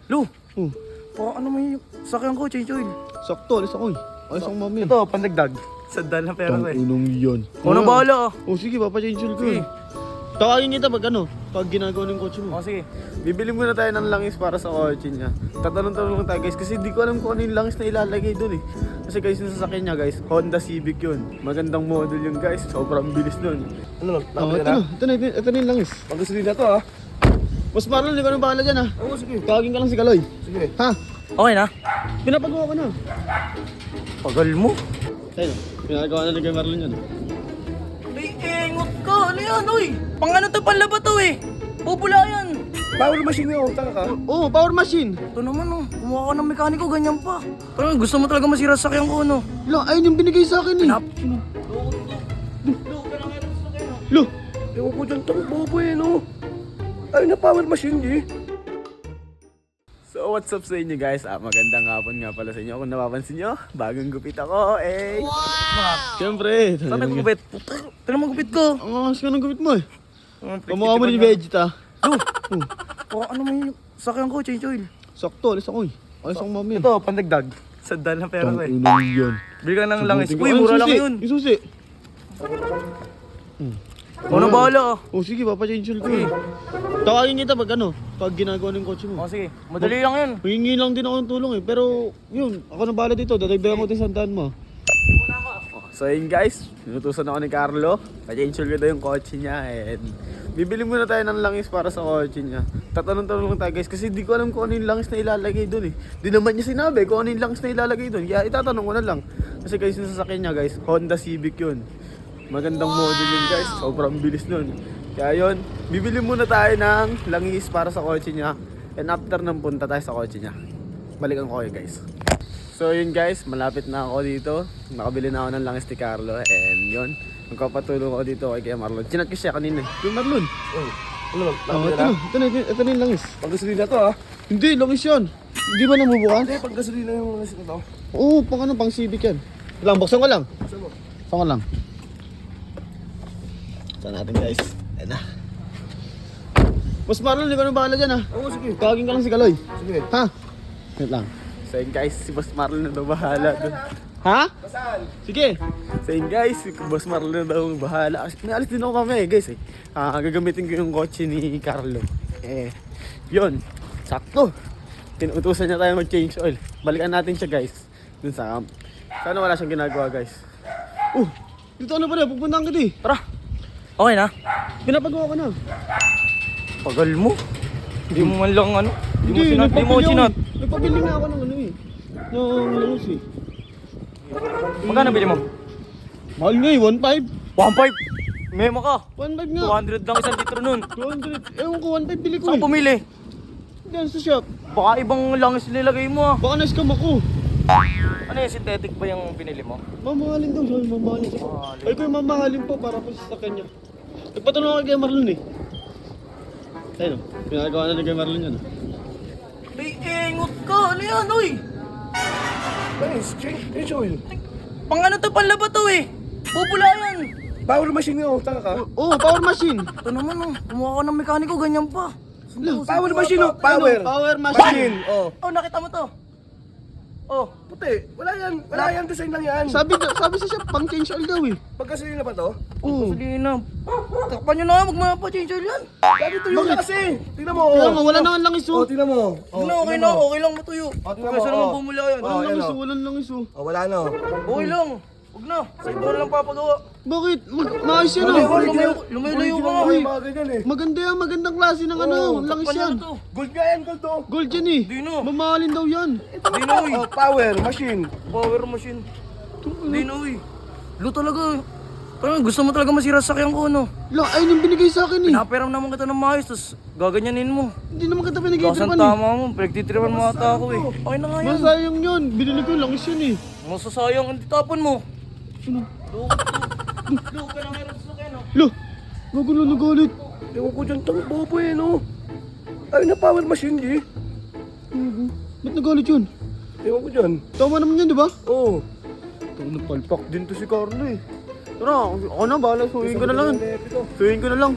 Lu, Oh, ano may sakyan ko, change oil. sakto, alis ako eh. Alis ako mami. Ito, pandagdag. Sandal na pera ko eh. Tangunong yan. Ano bahala ah. Oh, sige, papachange ko. Sige. Tawagin kita pag ginagawa ng kotse mo. O sige. Bibili muna tayo ng langis para sa kotse niya. Tatanong-tanong lang tayo guys kasi di ko alam kung ano yung langis na ilalagay doon eh. Kasi guys yung sasakyan niya guys, Honda Civic yun. Magandang model yun guys, sobrang bilis nun. Ano? Oh, ito na yung langis. Pag-gasolina to ah. Mas Marlon, ikaw nang bahala dyan ha. Oo, sige. Tawagin ka lang si Kaloy. Sige. Ha? Okay na? Pinapagawa ko na. Pagal mo. Ayun, pinagawa na ni kay Marlon yan. May engot ka. Ano yan, uy? Pang ano to, panlaba to eh. Pupula yan. Power machine yun, taka ka? Oh, power machine. Ito naman oh. Kumuha ka ng mekaniko, ganyan pa. Parang gusto mo talaga masira sa sakyan ko, no? Lo, ayun yung binigay sa akin eh. Lo, Ewan ko dyan itong bobo eh no. Ay na power machine eh. So what's up sa inyo guys? Magandang hapon nga pala sa inyo. Kung napapansin nyo, bagong gupit ako eh. siyempre. Saan nagugupit? Puta, ito naman gupit ko. Ang angas ka ng gupit mo eh. Kamukha mo ni Vegeta. Ano may sakyan ko, change oil. Sakto, alis ako eh. Alis ako mami. Ito, pandagdag. Sandal na pera ko eh. Tangunong yan. Bili ka ng langis. Subutin ko. Uy, Ay, mura susi. lang yun. Yung susi. Ano bahala ah. Oh, sige, papachange ko eh. Tawagin kita pag ginagawa ng kotse mo. O sige, madali lang yun. Hingi lang din ako ng tulong eh. Pero, yun, ako na bahala dito. Dadagdagan ko 100 mo. So yun guys, inutusan ako ni Carlo. Pa-change ko daw yung kotse niya and bibili muna tayo ng langis para sa kotse niya. Tatanong-tanong lang tayo guys kasi di ko alam kung ano yung langis na ilalagay doon eh. Di naman niya sinabi kung ano yung langis na ilalagay doon. Kaya itatanong ko na lang. Kasi guys yung sasakyan niya guys, Honda Civic yun. Magandang model yun guys, sobrang bilis nun. Kaya yun, bibili muna tayo ng langis para sa kotse niya. And after nang punta tayo sa kotse niya, balikan ko kayo guys. So yun guys, malapit na ako dito. Nakabili na ako ng langis ni Carlo and yun, magpapatulong ako dito kay Kuya Marlon. Chinat ko siya kanina eh. Kuya Marlon. Ano lang? Oh, ito na yung langis. Pag-gasolina to ah. Hindi, langis yan. Hindi ba namubukan? Hindi, pag-gasolina yung langis ko to. Oo, pang Civic yan. Lang, buksan ko lang. Buksan ko lang. Saan natin guys? Ayan na. Mas Marlon, ikaw nang bahala dyan ha. Oo, sige. Tawagin ka lang si Kaloy. Sige. Ha? Wait lang. So yun guys, si Boss Marlon na daw bahala doon. Ha? Sige. So yun guys, si Boss Marlon na daw bahala. Kasi may alis din ako mamaya guys eh. Gagamitin ko yung kotse ni Carlo. Yun, sakto. Tinutusan niya tayo mag-change oil. Balikan natin siya guys. Dun sa camp. Sana wala siyang ginagawa guys. Dito ano pa na, pupuntahan kita eh. Tara. Okay na? Pinapagawa ko na. Pagal mo. Hindi mo man lang ano. Hindi mo nagpabili sinat. ako. Nagpabili nga ako ng ano eh. Ng langis eh. Magkano bili mo? Mahal nga eh, 1.5. 1.5. Memo ka. 1.5 nga. 200 lang isang litro nun. 200. Ewan ko, 1.5 bili ko Saan eh. pumili? Diyan sa shop. Baka ibang langis nilagay mo ah. Baka na-scam ako. Ano yung synthetic ba yung pinili mo? Mamahalin daw siya, mamahalin siya. Ay ko yung mamahalin po para po sa kanya. Nagpatanong ako kay Marlon eh. Ayun, pinagawa na ni kay Marlon yan. May engot ka. Ano yan, uy? Change oil. Pang ano to, panlaba to eh. Pupula yan. Power machine yun, taka ka? Oh, power machine. Ito naman oh. Kumuha ka ng mekaniko, ganyan pa. Power machine oh, power. Power machine. Oh. Oh, nakita mo to. Oh, Puti, wala yan design lang yan. Sabi sa shop, pang change oil daw eh. Pagkasalina ba to? Oo. gasolina. Takpan nyo na, magmapa-change oil yan. Lagi tuyo na kasi. Tingnan mo. Kaya nga, wala naman lang iso. Tingnan mo. Okay na, okay lang matuyo. tingnan mo, Kaysa naman bumula yan. Walang lang iso, walang lang iso. Wala na. Okay lang. Huwag na. Sa iba na lang papagawa. Bakit? Maayos yan Lumayo, ah. lumayo ka nga. Uy, mga ganyan eh. Maganda yan, magandang klase ng ano, langis Takpan nyo yan. na to. Gold nga yan, gold to. Gold yan eh. Di na. Mamahalin daw yan. Di na, uy. Oh, power machine. Power machine. Di na, uy. Lo talaga. Parang gusto mo talaga masira sa sakyan ko, no? Lang, ayun yung binigay sa akin eh. Pinaperam naman kita ng maayos, tapos gaganyanin mo. Hindi naman kita binigay Kasan tripan eh. tama mo, pinagtitripan mo ata ako eh. Okay na nga yan. Masayang yun. Binili ko yung langis yun eh. Masasayang, hindi tapon mo. Ano? Lo, ka na meron sa sakyan, no? Lo, nagulo nagalit. Ewan ko dyan itong bobo eh no. Ay na power machine eh. Ba't nagalit yun? Ewan ko dyan. Tama naman yan, di ba? Oo. Ito napalpak din to si Carlo eh. Tara, ako na bahala. Suhin ko na lang. Suhin ko na lang.